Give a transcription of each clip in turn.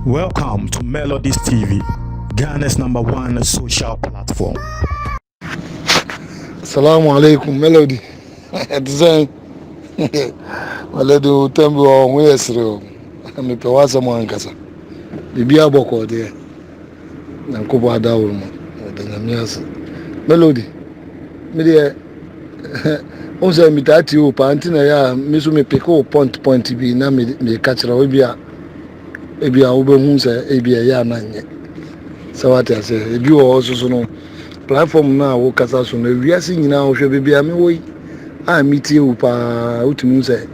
Welcome to Melodies TV, Ghana's #1 social platform. Assalamu alaikum, Melody. Design. Melody utembi wa mwesiro. Amepewasa mwankasa. Bibi aboko de. Na nkubo adawuru mo. Danyamiasa. Melody. Mide onse mitati o panti na ya misu me peko point bi na me kachira obia ebia obehu se ebia ya na nye. Sawati ase ebi wo osusu no platform na wo kasa so na wiase nyina wo hwe bebia me wo a mitie wo pa utumi se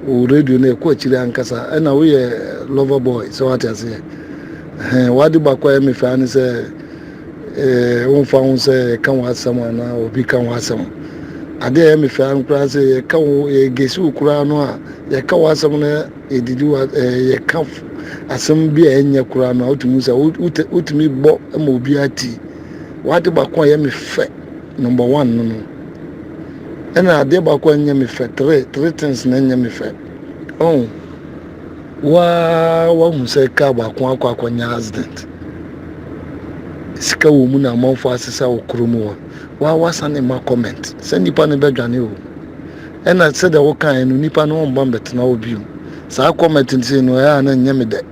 o radio na ko akire ankasa na wo ye lover boy sawati ase wadi bakwa me fa ni se won fa won se kan wa sama na obi kan wa sama ade me fa nkura se kan wo ye gesi ukura no a ye kan wa sama na edidi wa ye kan asem bi enye kura no utumi se utumi bo ma obi ati wadi bakwa ye me fa number 1 no ena ade bakwa nye me fa three things na nye me fa wa hu se ka bakwa akwa nya accident sika wo mu na manfo asesa okromo wa wasane ma comment se nipa ne bedwane o ena se de wo kan no nipa no mba betena obi sa comment nti no ya na nyame de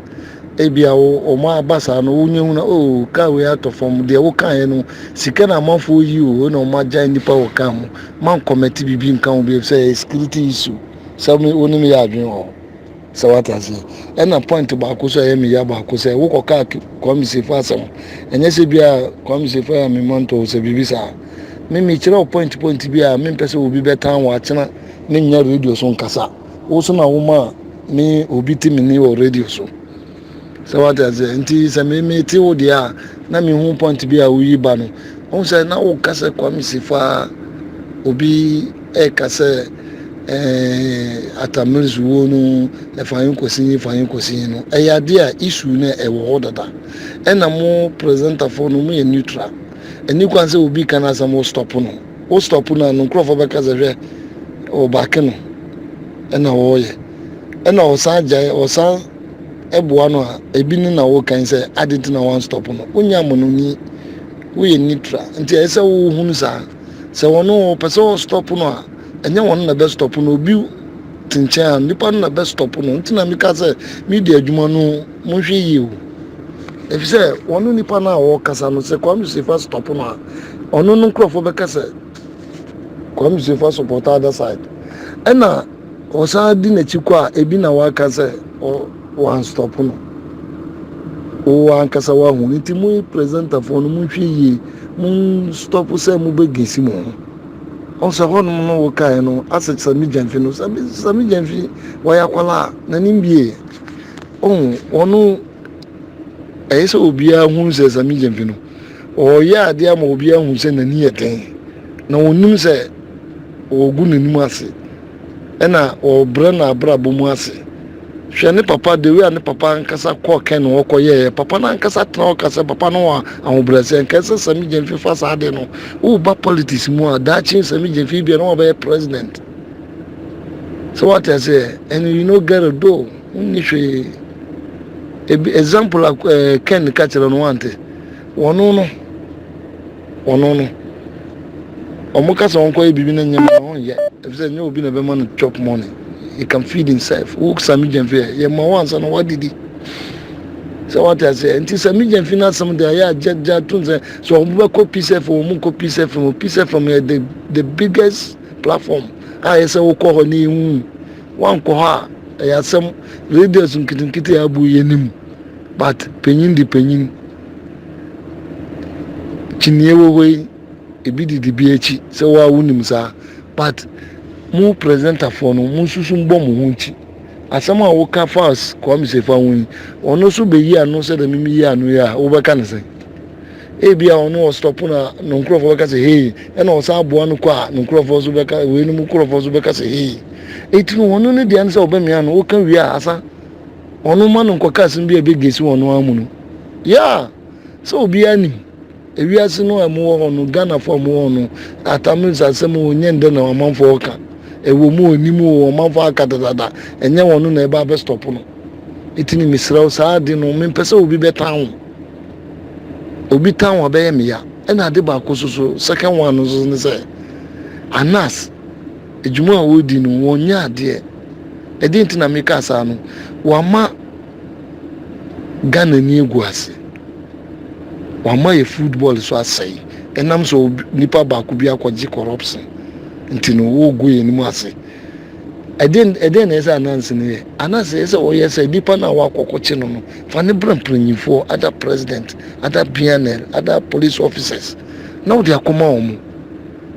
ebia o ma abasa no wonyehu na o ka we atofom de wo kan no sika na manfo yi o na ma jan nipa wo kan mo man comment bibi nkan obi se security issue so me woni me ya adwen o sawata se ena point ba ko so yemi ya ba ko se wo ko ka komisi fa asam enye se bia komisi fa ya me monto se bibi sa me kire point bia me pese obi betan wa chena ne nya radio so nkasa wo so na wo ma me obi timi ni o radio so sawata se nti se me ti wo dia na me hu point bia wo yi ba no on se na wo kasa komisi fa obi kasa atamirizu wo no fayin kosin no eyade a issue na ewo hodada ena mo presenter for no mo ye neutral eni kwanse obi kana samo stop no no crofo beka zehwe o back no ena wo ye ena o san jai o san eboa no a ebi ni na wo kan se adenti na one stop no onya mo no ni wo ye neutral nti ese wo hunu sa se wono person stop no a enye won na best stop no obi tinchen nipa na best stop no ntina mi ka say media adwuma no mo hwe yi o if say wonu nipa na wo kasa no say kwam say first stop no ono no krofo be kasa kwam say first support other side ena o sa di na chikwa ebi na wa kasa o one stop no o wan kasa wa hu nti mo presenter for no mo hwe yi mo stop say mo be gesi mo also hono no wo kai no ase sami janfi no sami janfi wa yakwala na nimbie onu ese obia hu se sami janfi no o ya ade ama obia hu se na ni yeten na onum se ogu nanim ase ena o bra na bra bomu ase hwe ne papa de we ne papa nkasa ko ken wo koye papa na nkasa tena okasa papa no ahobrase nkasa sami janfi fa sa ade no o ba politics mu a da chin sami janfi bia no be president so what I say and you know get a do unni hwe example ken kachira no wante wono no omukasa wonko e bibi na nyama no ye if say nyo obi na be man chop money he can feed himself who sami janfi ye ma wansa no wadidi so what I say until sami janfi na some dey ya jaja tunze so omo be copy self omo copy self from the biggest platform I say wo ko ho ni hu wan ko ha ya sam radio sun kitinkiti ya bu yenim but penyin chiniye wo we ebi didi bi echi se wa wunim sa but mu presenter for no mu susu mbo mu hunchi asama wo ka fast ko mi se fa won ono so be yi anu se da mimi yi anu ya wo be ka ne se e bia ono stop na no nkrofo be ka se hey e na o sa abo anu kwa no nkrofo so be ka we ni mu nkrofo so be ka se hey etinu ono ne dia ne se obemi anu wo ka wi asa ono ma no nkoka sin bia be gesi ono amu no ya so obi ani ewiase no amu wo no Ghana for mu no atamisa asem onye nde na amanfo ka ewo mu onimu o manfo akadada enye wono na eba be stop no itini misraw saa de no mempese obi betan obi tan wa be me ya na ade ba kososo second one no so ne say Anas ejuma a wodi no wonya ade edi ntina meka asa no wama Ghana ni egu ase wama ye football so asai enam so nipa ba ko bi akɔgye corruption ntino wo go ye ni mu ase eden na esa Anas ne Anas esa o ye say nipa na wa akɔkɔkye no no fa ne brempanyifo other president other PNL other police officers na wo de akoma omo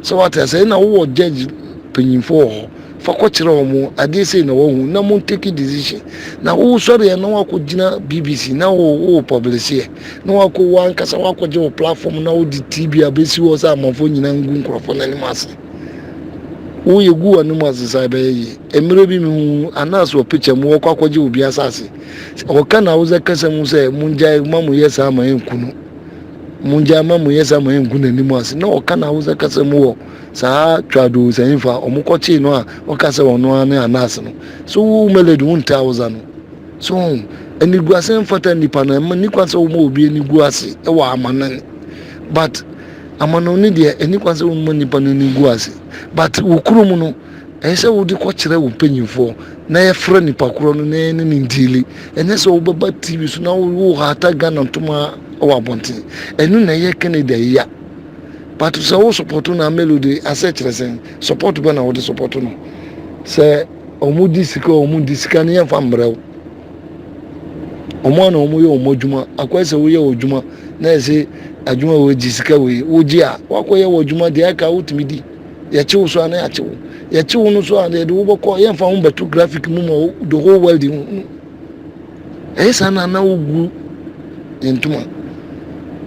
so what I say na wo judge panyifo fa kɔkyerɛ omo ade sei na wo hu na mo take decision na wo sɔre ya na wa kɔgyina BBC na wo publish ye na wa kɔ wan kasa wa kɔgye wo platform na wo di TV abesi wo sa amafo nyina ngu nkrɔfo na ni mase wo ye gu anu mase sai ba ye emire bi mu Anas wo picture mu wo kɔ akɔgye obi asase o kana wo za kasa mu sɛ munja mamu ye sa ma enkunu munja mamu ye sa ma enkunu ni mase na o kana wo za kasa mu wo saa twado sanfa omukɔkye no a ɔkasa wɔno ane Anas no so melody 1000 no so eniguase mfata nipa no ma nikwase wo ma obi eniguase e wa amanan but amano ne de enikwase wo ma nipa no eniguase but wokurum no ɛsɛ wo de kɔkyerɛ wo panyimfo na yɛ fra nipa koro no ne ndili ɛne sɛ wo baba TV so na wo hata Ghana ntoma wa bonte ɛnu na yɛ Canada ya but so wo support na melody asɛkyerɛ support ba na wo de support no sɛ omudi sika ne yɛ fa mbrɛw omo na omo yɛ omo dwuma akwai sɛ wo yɛ odwuma na ɛsɛ adwuma wo gi sika wo gi a wakɔ yɛ odwuma de aka wotumi di yɛ kyew so ana yɛ kyew no so ana de wo bɔkɔ yɛ fa ho beto graphic mu ma the whole world ɛsɛ na wo gu ntuma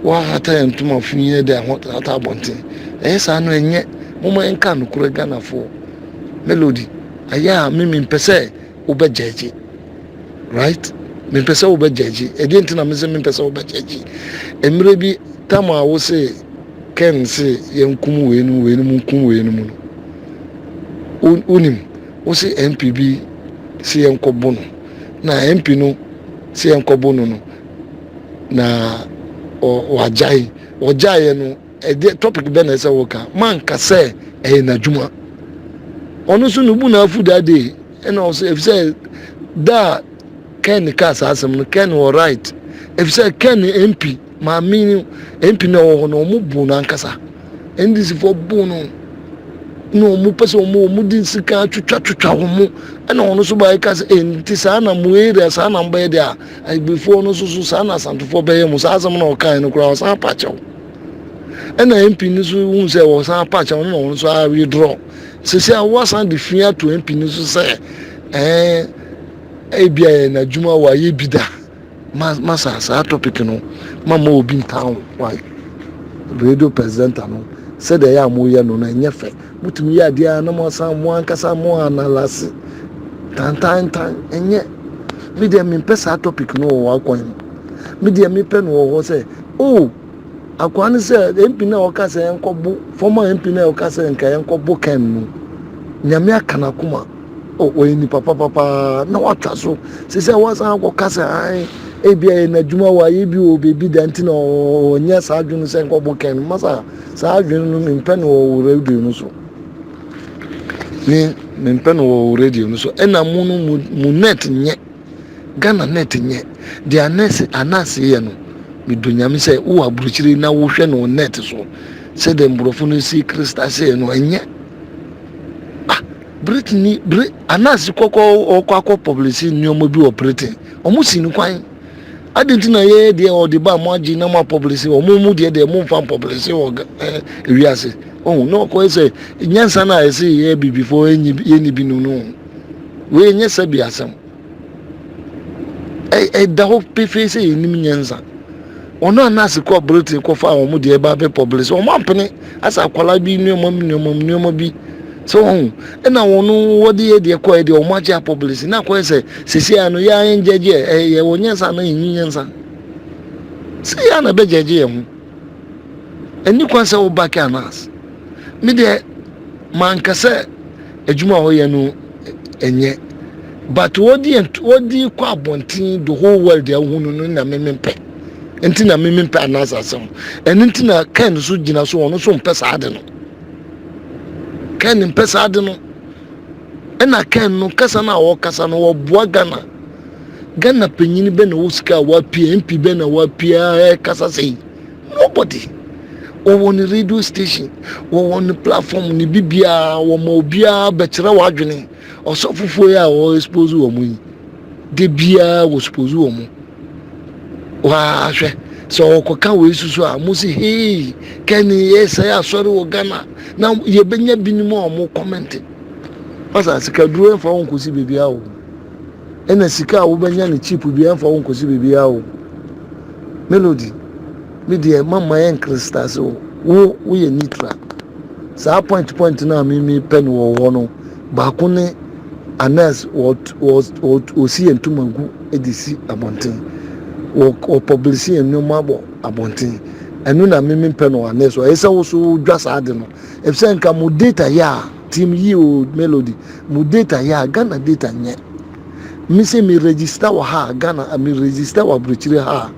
wa hata ntuma funye de hata abonte ɛsɛ no enye moma enka no kure Ghana fo melody aya mimi mpese obejeje right me mpese obejeje edi ntina me se me mpese obejeje emre bi tama wo se ken se yenkum we nu mu kum we nu mu unim wo se MPB se yenkobo no na MP no se yenkobo no na wajai no topic be na ese woka man ka se na dwuma onu so no bu na afu that day and also if say da Ken ka asem no Ken all right if say Ken MP ma mean MP na wo no mu bu na nkasa ndisi for bu no mu pese mu din sika twetwa wo mu na ono so ba ka se enti sa na mu area sa na mba de a before no so sa na santofo be mu sa asem na o kan no kura o sa pa chew na MP ni so hu se wo sa pa chew no so a withdraw se se a was and the fear to MP ni so say bia na djuma wa ye bida masa sa topic no mama obi town why radio presenter no said they are mo ye no na nyefe mutumi ya dia na mo san mo ankasa mo analysis tan enye media me pesa topic no wa kwan media me pen wo say oh akwani say MP na o ka say enkobo former MP na o ka say nka enkobo ken no nyame akana kuma o ni papa na watwa so se say wa san ko ka say ai ebia na djuma wa ye bi o bebi danti na o nya sa adwunu say enkobo ken masa sa adwunu no me pen wo radio no so ni me pen wo radio no so ena mu no mu net nye Ghana net nye dia Anas ye no me dunyame say wo aburuchiri na wo hwe no net so say dem brofo no si Krista say no enye Brittany Anas kokko publish nyomo bi operating omo si ni kwan adentina ye de o de ba mo agi na mo publish omo mu de mo fan publish o wiase oh no ko say nyansa na ye say ye bi before ye ni bi no we nya sabi asam da ho pefe say ni nyansa ono Anas ko Brittany ko fa omo de ba be publish omo ampene asa kwala bi nyomo bi so na wono wodi ye de ko e de o ma ja publish na ko se sisi anu ya njeje ye wonyensa na nyensa se ya na be jeje ye hu eni kwanse wo back Anas me de man ka se adwuma ho yɛ no enye but what the kwa bontin the whole world ya hu no na memempe enti na memempe anasasem enti na kan so gina so ono so mpe saade no kan mpe saade no ena kan no kasa na wo kasa no wo boa Ghana penyini be na wo sika wa pia MP be na wa pia kasa sei nobody wo on radio station wo on platform ni bibia wo ma obia be kire wa adwene osofofo ya wo expose wo mu yi de bia wo expose wo mu wa hwe so ko kan we susu a mo si hey kan yes ya sori wo Ghana na ye benya binim o mo comment asa sika duro fa won kosi bibia wo ena sika wo benya ne cheap bia fa won kosi bibia wo Melody me de mama en kristas wo ye nitra sa point na me pen wo no ba ko ne Anas was osi entumagu edisi abonten o publish enu mabo abonten enu na me pen no Anas o esa wo so dwasa ade no efse nka mo data ya team yi o Melody mo data ya Ghana data nye me se me register wa ha Ghana me register wa Bruchire ha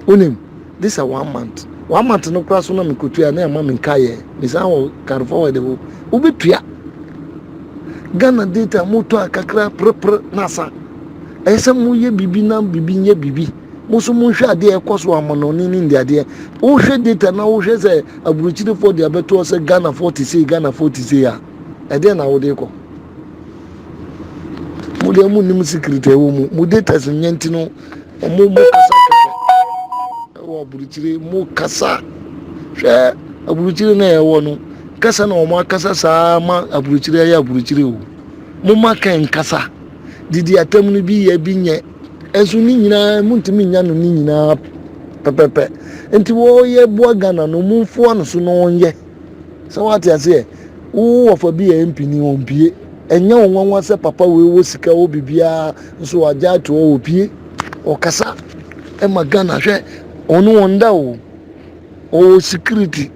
onim this a 1 month no class na me kotua na ma me nkaye me san wo carrefour we de wo betua Ghana data moto akakra prepre nasa ese mu ye bibi na bibi nye bibi muso mu hwe ade ekoso amono ni ndi ade wo hwe data na wo hwe se Aburuchire for the abeto se Ghana 40 ya ede na wo de ko mu de mu nim secret e wo mu data se nyanti no mu kasa kasa wo Aburuchire mu kasa hwe Aburuchire na e wo no kasa na omo akasa saa ma Aburuchire ya Aburuchire o mo maka nkasa didi atam no bi ya bi nye ezu ni nyina muntimi nya no ni nyina pepepe enti wo ye boa Ghana no mumfo no so no onye so what ya say wo ofa bi ya MP ni ompie enya wonwanwa se papa we wo sika wo bibia nso agya to wo pie o kasa e ma Ghana hwe onu wonda o security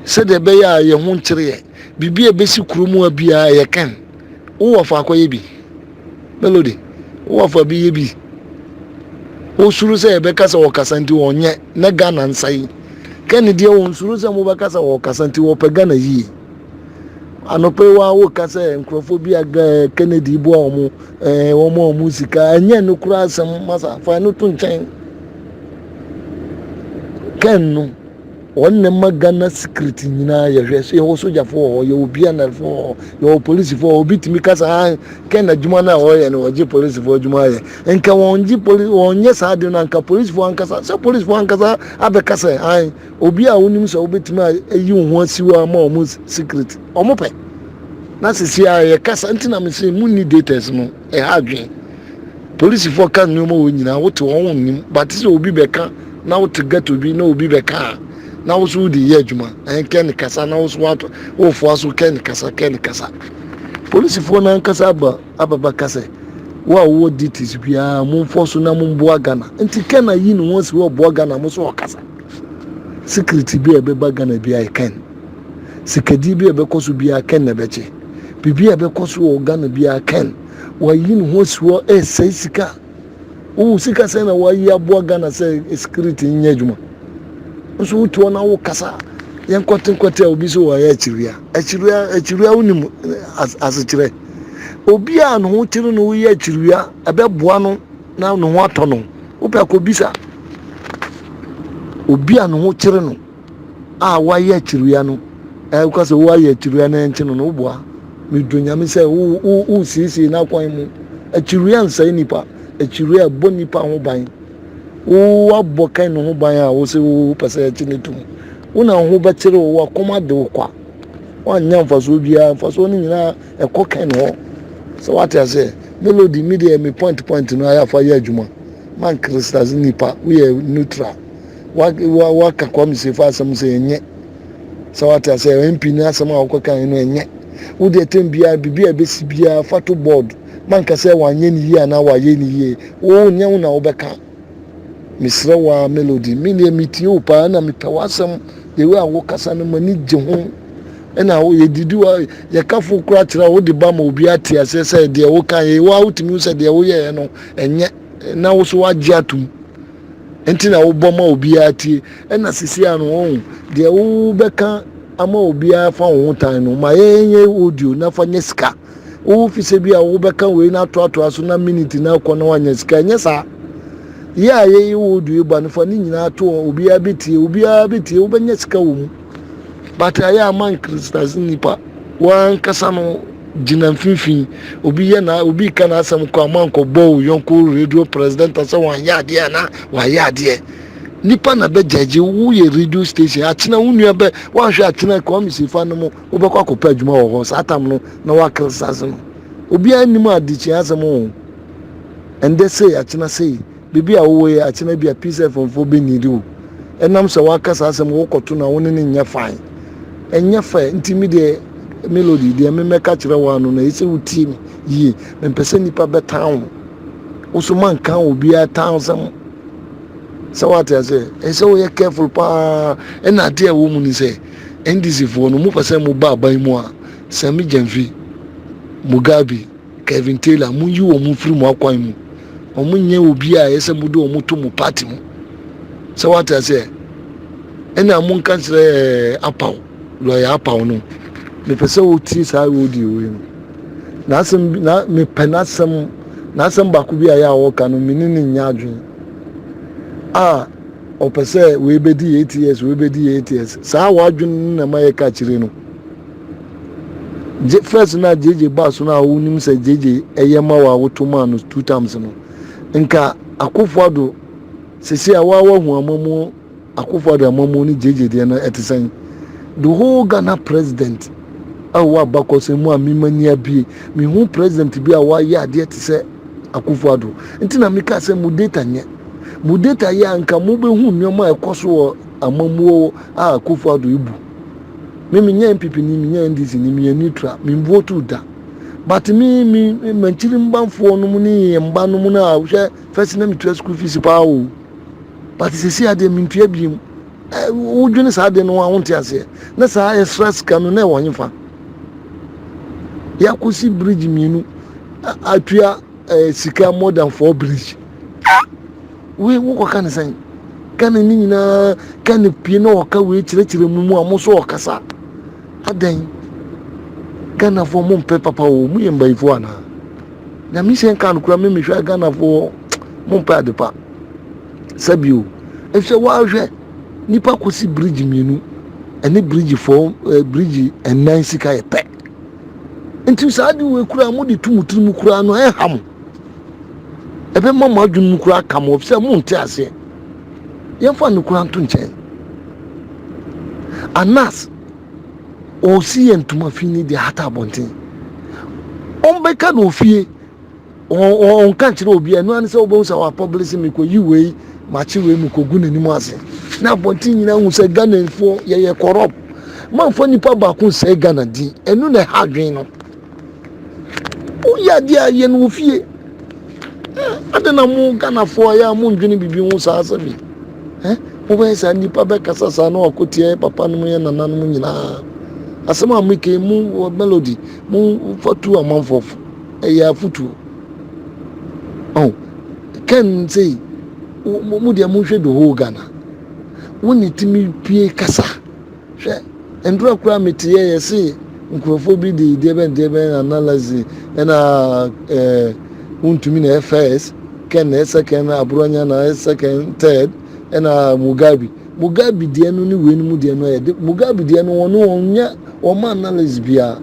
se de be ya ye ho nkyere bibia be si kurumu abia ye kan wo fa akoye bi Melody wo fa bi ye bi o suru se be kasa wo kasa nti wonye na Ghana nsai kan die wo suru se mo be kasa wo kasa nti wo pe Ghana yi anope wa wo kasa enkrofobia ga Kennedy bo omo wo mo sika anya no kura asem masa fa no to nchen kan no wonne magana secret nyina ye hwe so ye soja fo ye obi anal ye police fo obi timi kasa ken adwuma na o ye no oje police fo adwuma ye enka wonji police wonye sa de na nka police fo ankasa so police fo ankasa abekasa obi a wonim so obetimi ayi ho asiwa ma o mu secret o mo pe na sisi a ye kasa ntina me se mu ni details no e ha adwen police fo kan no mo nyina wote won nim but se obi beka na wote get obi na obi beka na wosu di ye adwuma ken kasa na wosu wato wo fo aso ken kasa police fo na kasa ababa kasa wo ditis bia mo fo so na mo boa Ghana nti ken na yi no wonsi wo boa Ghana mo so kasa security bi e be ba Ghana bia e ken sikadi bi e be koso bia ken na beche bibi e be koso wo Ghana bia ken wa yi no wonsi wo sei sika wo sika se na wa yi aboa Ghana se security nya adwuma so to na wo kasa yen kote obi so wa ya achiria unim asechire obi a no ho chire no ya achiria abeboa no na no ho ato no wo pe ko bisa obi a no ho chire no a wa ya achiria no ko so wa ya achiria na enche no boa me donya me se wo sisi na kwan mu achiria nsa nipa achiria bonipa ho ban wo abokan no ho ban a wo se wo pese ya chinetum una ho ba kire wo akoma de kwa wanya mfaso bia mfaso ni nyina ekokan no so what I say Melody media me point no aya fa ya adwuma man kristas nipa we neutral wa ka kwa mi se fa asem se enye so what I say MP ni asem a wo kan no enye wo de tem bia bibia be si bia photo board man ka se wanye ni yi ana wa ye ni yi wo nya una wo beka misra wa Melody mini miti o pa na mi pewasem de we awo kasa no mani je ho ɛna wo yɛdidi wa yɛkafo kora kyerɛ wo de ba ma obi ate ase sɛ deɛ wo kan yɛ wa wotumi sɛ deɛ wo yɛ no ɛnyɛ na wo so wagye atum enti na wo bɔ ma obi ate ɛna sisi ano wo deɛ wo bɛka ama obi afa wo tan no ma yɛnyɛ audio na fa nyɛ sika wo fi sɛ bi a wo bɛka we na to aso na minute na kɔ na wanya sika nyɛ saa yɛ a yɛyɛ audio ba no fa ne nyinaa to obi abetie wo bɛnya sika wo mu but ayɛ aman kristas nipa wankasa no gyina mfimfini obi yɛ na obi ka na asɛm kɔ aman kɔ bɔ yɔnko radio president sɛ wanyɛ adeɛ na wayɛ adeɛ nipa na bɛgyagye woyɛ radio station akyena wo nua bɛ woahwɛ akyena kɔmisifa no mu wobɛkɔ akɔpɛ adwuma wɔ hɔ saa tam no na wakristas no obiara nim adekyea asɛm ho ɛndɛ sei akyena sei bibi a wowɔ yɛ akyena bi a peace fmfo bɛnidi wo ɛnam sɛ wakasa asɛm wokɔto na wo ne ne nyɛ fine ɛnyɛ fɛ nti mi deɛ melody deɛ memɛka kyerɛ wo ano na ɛsɛ wotie me yie mempɛ sɛ nnipa bɛtan wo wo so manka obiara tan wo sɛm sɛ wate sɛ ɛsɛ woyɛ careful paa ɛna adeɛ a wɔ mu ni sɛ ndc foɔ no mopɛ sɛ moba aban mu a Sami Gyamfi Mugabe Kevin Taylor monyi wɔ mu firi mu akwan mu ɔmo nyɛ obi a ɛsɛ mode ɔmo to mo party mu sɛ wate sɛ ɛna monka kyerɛ apaw lɔya apaw no mepɛ sɛ wotie saa wodi wei no na asɛm na mepɛ n'asɛm baako bi a yɛ a wɔka no mene ne nya adwene a ɔpɛ sɛ wei bɛdi 8 years wei bɛdi 8 years saa wadwene na ma yɛka kyerɛ no first na jeje ba so na wonim sɛ jeje ɛyɛ ma wa woto ma no 2 times no nka Akufo-Addo sesi a wa hu amamu Akufo-Addo amamu ni jeje de na ɛtesɛn the whole Ghana president awa bakose mu a mimani abie me hu president bi a wa yɛ ade te sɛ Akufo-Addo nti na meka sɛ mu data nyɛ mu data yɛ anka mu be hu nneɛma ɛkɔso wɔ amamu a Akufo-Addo ibu me nya MPP ni me nya NDC ni me neutral me vote da but me manchiri mbanfo no mu ni mba no mu na hwɛ first na me to school fees pa o but sisi ade me ntua biem wodwene saa de no ahonte ase na saa stress ka no na wɔnye fa yakosi bridge mienu atua sika more than 4 bridge we wo kan san kan ni nyina kan pie na wɔka we kyerɛkyerɛ mu amoso wɔkasa adan Ghana for mum papa o mu yɛ mbaifo ana na mi sɛ kan kura me hwɛ Ghana for mum pa adepa sabio ehwɛ wa hwɛ nipa kosi bridge mienu ɛne bridge for bridge ɛnan sika yɛ pɛ nti saa de we kura mu de tumuturu mu kura no ham ebe mama adwun mu kura kam of sɛ mu nte ase yɛmfa no kura nto nkyɛn anas o si entuma fini de hata abonten on beka no fie on kan kire obi anu an sɛ obo nsa wa publish me ko yiwei ma chi we me ko gu nani mu ase na abonten nyina hu sɛ Ghana fo ye corrupt man fo nipa ba ko sɛ Ghana din enu na ha dwen no o ya dia ye no fie adena mu Ghana fo ya mu ndwene bibi hu sa asa bi wo bɛ sa nipa bɛ kasa sa na okotie papa no ye nana no nyina asema amike mu melody mu fatu amanfo eya futu oh can say mu dia mu hwe do ho Ghana woni timi pie kasa hwe endura kura metiye yesi nkrofo bi de ben analysis na untumi na first ken na second abronya na second third na Mugabe die no ni we no mu die no ye Mugabe die no wono wonya o ma analysis bia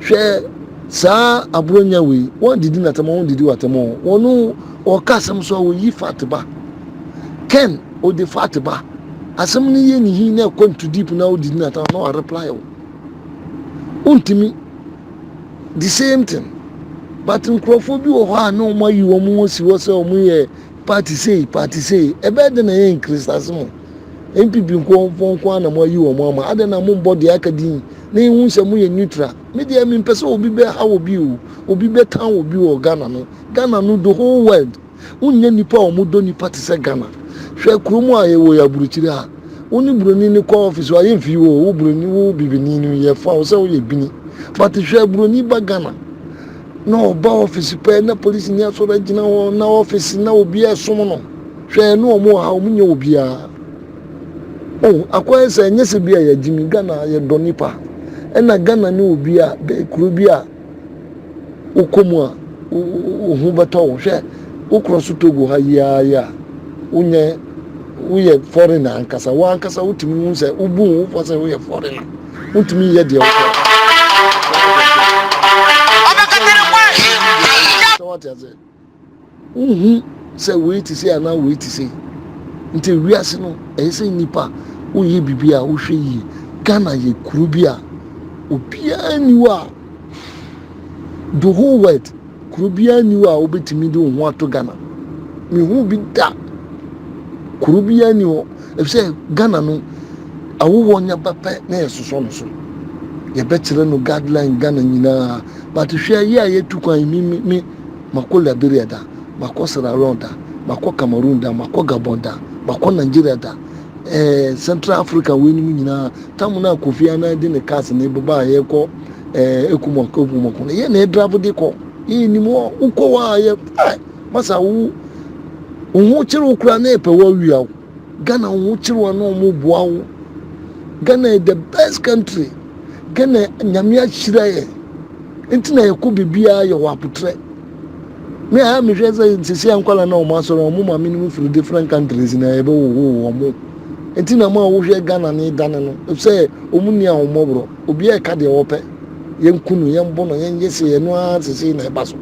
hwe saa abronya we won didi na tamo won didi watamo wono o kasem so wo yi fatba ken o de fatba asem ni ye ni hi na kontu deep na o didi na tamo no reply o untimi the same thing but nkrofo bi wo ha na o ma yi wo mu si wo se o mu ye party say ebe de na ye Christmas mo MPP nko na mo yi wo mo ama ade na mo body akadin na hu nse mo ye neutral media mi pese obi be ha obi o obi be tan obi o Ghana no the whole world unya nipa o mo do nipa te se Ghana hwe kromo a ye wo ya buruchiri ha Uni broni ni call office wa yin fi wo broni wo bibini ni ye fa o se o ye bini but hwe broni ba Ghana no ba office pe na police ni aso da gina wo na office na obi esom no hwe no mo ha o munye obi a oh akwai se nyese bia ya jimi Ghana ye donipa na Ghana ni obi a be kuro bi a ukomu a hu beto hwe ukroso Togo ha ya unye uye foreigner ankasa wa ankasa utimi hu se ubu hu fo se uye foreigner utimi ye de o so what is it se we ti say na we ti say nti wiase no e say nipa uye bibia wo hwe yi Ghana ye kuru bia obia ni wa the whole world kuru bia ni wa obetimi de ho ato Ghana mi hu bi da kuru bia ni o e say Ghana no awo nya papa na yesoso no so ye betere no guideline Ghana nyina but hwe ye aye tukwan mi makola beriada makosara ronda mako Cameroon da mako Gabon da mako Nigeria da Central Africa we ni nyina tamu na Kofi ana de ne cast na baba ye ko ekumo ko ye na drive de ko yi ni mo uko wa ye masa wu hu chiri ukura na epe wa wi aw Ghana hu chiri wa no mo boa wo Ghana is the best country Ghana nyamia chira ye ntina ye ko bibia ye wa putre me a me hwe say sisi ankwala na o ma so o mo ma minimum from different countries na ebe wo mo ntina ma wo hwe Ghana ni dan no say omuni a wo bro obi e ka de wo pe ye nkunu ye mbo no ye yese ye no a sisi na eba so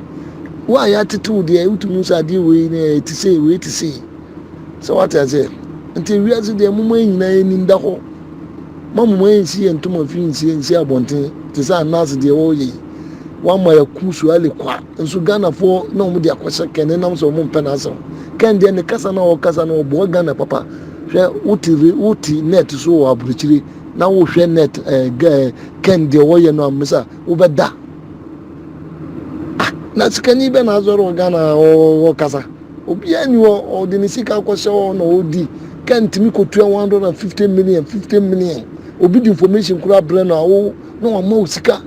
wa ya titu de utumi so ade we na ti say so what I say nti wi azu de mo nyina ye ni ndako mamu ensi ye ntoma fi ensi abonten ti sa nas de wo ye wa ma ya kusu ale kwa nso Ghana fo na mo de akwese kene nam so mo mpena aso ken de ne kasa na o kasa na o bo Ghana papa hwe uti net so wo aburuchiri na wo hwe net ken de wo ye no amsa wo beda na sikani be na azoro Ghana o kasa obi ani wo de ni sika akwese o na odi ken timi ko 150 million obi di information kura brand na wo na wa ma sika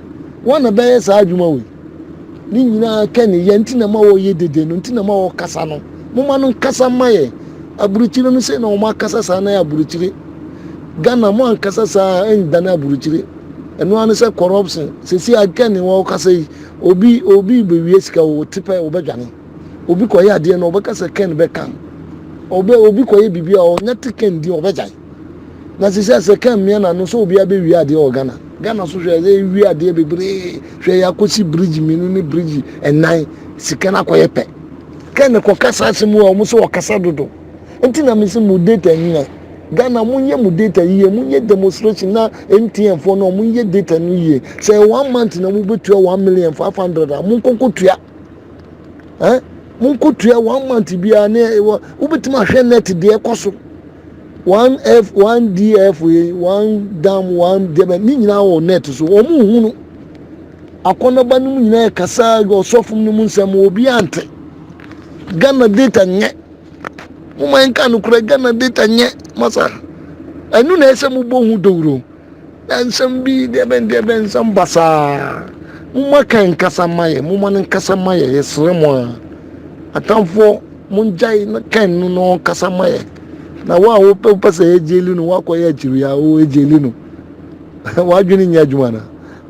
wana be sa adwuma we ni nyina ken ye ntina ma wo ye dede no ntina ma wo kasa no mo ma no kasa maye aburuchire no se na o ma kasa sa na aburuchire Ghana mo an kasa sa en dana aburuchire eno an se corruption se si aken wo kasa obi be wie sika wo tipe wo bedwane obi ko ye ade no wo kasa ken be kan obi ko ye bibia o nya tiken di wo bejan na se se ken me na no so obi abe wie ade o Ghana so hwe ze wi ade bebre hwe ya kosi bridge minu ni bridge enai sika na koye pe ken ko kasa asemu o mo so kasa dodo enti na me se mu data nyina Ghana munye mu data yiye munye demonstration na MTN for no munye data no yiye say 1 month na mu betua 1,500,000 mun konkotua mun kotua 1 month bia na wo betima hwe net de ekoso 1 DF 1 dam 1 debe ni nyina wo net so o mu hunu akona ba nu nyina kasa go sofum nu nsam obi ante Ghana data nye mo man kan kura Ghana data nye masa anu na ese mu bohu dowro na nsam bi debe nsam basa mo makan kasa maye mo man kasa maye yesre mo atamfo mo njai na kan nu no kasa maye na wa wo pe se ejeli no wa koye achiru ya o ejeli no wa dwini nya adwuma na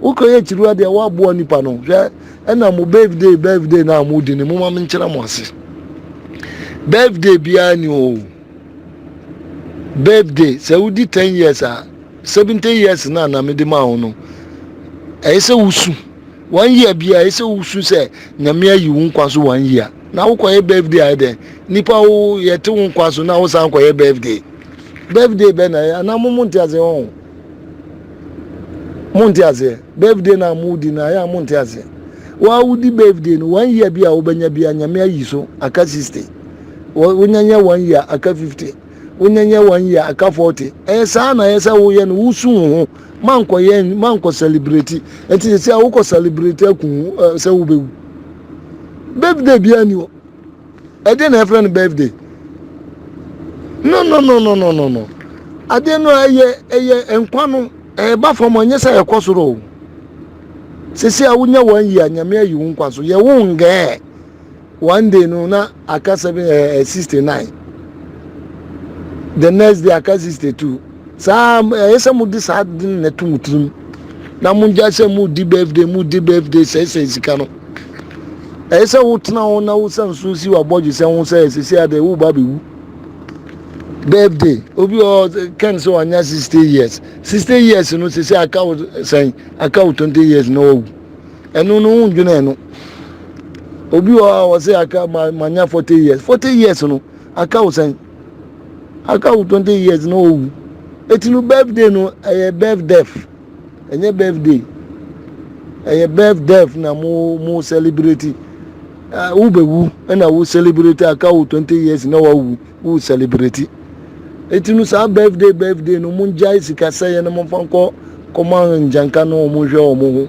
wo koye achiru ade wa bo nipa no hwe na mo birthday na mo di ni mo ma nkyera mo ase birthday bia ni o birthday se udi 10 years 70 years na me di ma ho no se wusu 1 year bia se wusu se nyame ayi wo nkwa so 1 year na wo koye birthday ade nipa wo yete wo nkwa so na wo san koye birthday be na na munti aze ho munti aze birthday na mudi na ya munti aze wa wudi birthday no 1 year bia wo banya bia nyame ayi so aka 60 wo nyanya 1 year aka 50 wo nyanya 1 year aka 40 sa na sa wo ye no wusu ho manko celebrate enti se wo ko celebrate akun se wo bewu birthday bia ni o e dey na friend birthday no ade no eye enkwa no ba from onye say ekosoro sisi a wunya 1 year nyame ayi wo nkwa so ye wo nge one day no na aka 69 the next day aka 62 sa ese mu di sa din na tumutrum na mu nja se mu di birthday say sika no ese wo tena wo na wo san so si wa boju se wo say sisi ade wo ba be wu birthday obi o ken so anya 60 years no sisi aka say aka 20 years no enu no ndwena enu obi o say aka manya 40 years no aka say aka 20 years no etinu birthday no birthday enye birthday na mu celebrate ubewu na wo celebrate aka 20 years na wo celebrate etinu sa birthday no munja isika saye na monfanko koma njanka no mo hwe o mo ho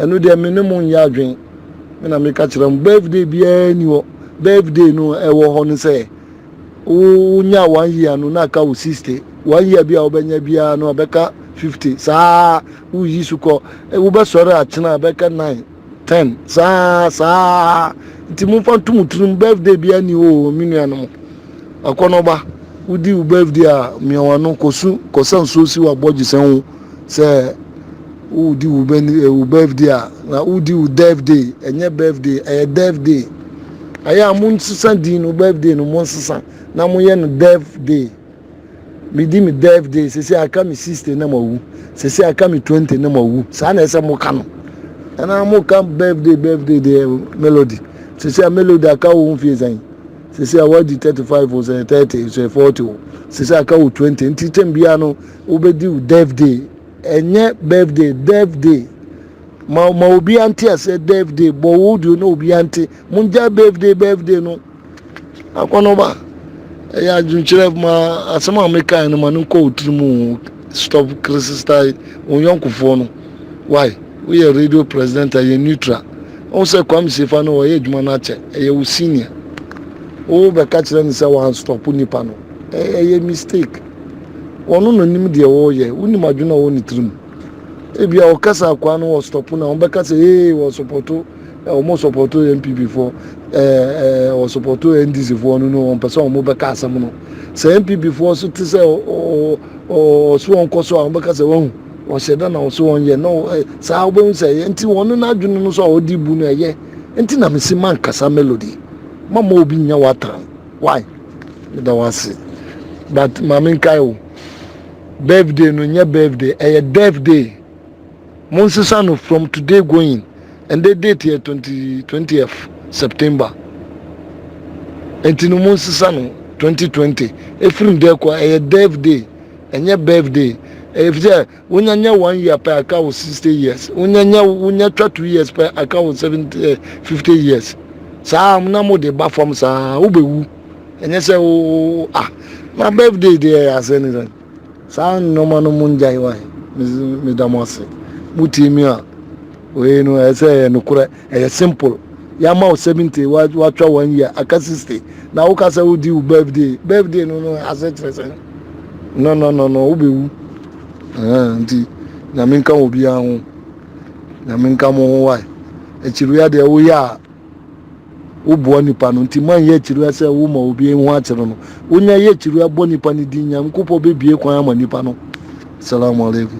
enu de me ne mo nya adwen me na me ka kire birthday bia ni wo birthday no ewo ho no say wo nya 1 year no na aka 60 1 year bia obenya bia no obeka 50 saa wo yisuko wo be sore achina obeka 9 10 saa nti mo fa tumutrum birthday bia ni o minua no akono ba udi u birthday a miawa no kosan so si wa boji sen se udi u birthday a na udi u birthday enye birthday birthday aya mun sisan di no birthday no mun sisan na mun ye no birthday mi di mi birthday se aka mi 60 na mawu se aka mi 20 na mawu sa na ese mo kanu ana mo kan birthday de melody se melody aka wo mfie zan se award 35 or 30 so 40 se aka wo 20 nti tembia no obedi u birthday enye birthday ma obi anti ase birthday bo wo do no obi anti munja birthday no akono ba ya junchire ma asema america no ma no ko utrumu stop crisis style onyonkofo no why we are radio president are neutral o se kwam sefa no we edwuma na che e senior o be ka kire ni se wan stop nipa no mistake onu no nim de wo ye unim adwuna wo ni trum ebia o kasa kwa no stop na o be ka say wo support o mo support MPP for o support NDC for no on person o mo be ka asam no say MPP for so ti say o so on ko so o be ka say won o sheda na o so on ye no sa o be say enti wonu na adwunu no so o di bu na ye enti na me si man kasa melody mama obi nya watan why that was it but mamin kayo birthday no nya birthday birthday monsisa no from today going and the date here 20th September enti no monsisa no 2020 efrim there kwa birthday enya birthday if there unya 1 year per aka 60 years unya 2 years per aka 50 years sa na mo de ba form sa ubewu enye se my birthday there as anything sa no man no munja iwa me damose buti mi a we no ese no kura simple ya ma 70 wa twa 1 year aka 60 na wo ka say wo di birthday no as it no ubewu nti na minka obi ahun na minka mo why echiru ya de wo ya ubo nipa no nti man ye chiru ase wo ma obi hu achiro no unya ye chiru abo nipa ni dinya mkupo bebie kwan ama nipa no assalamu alaikum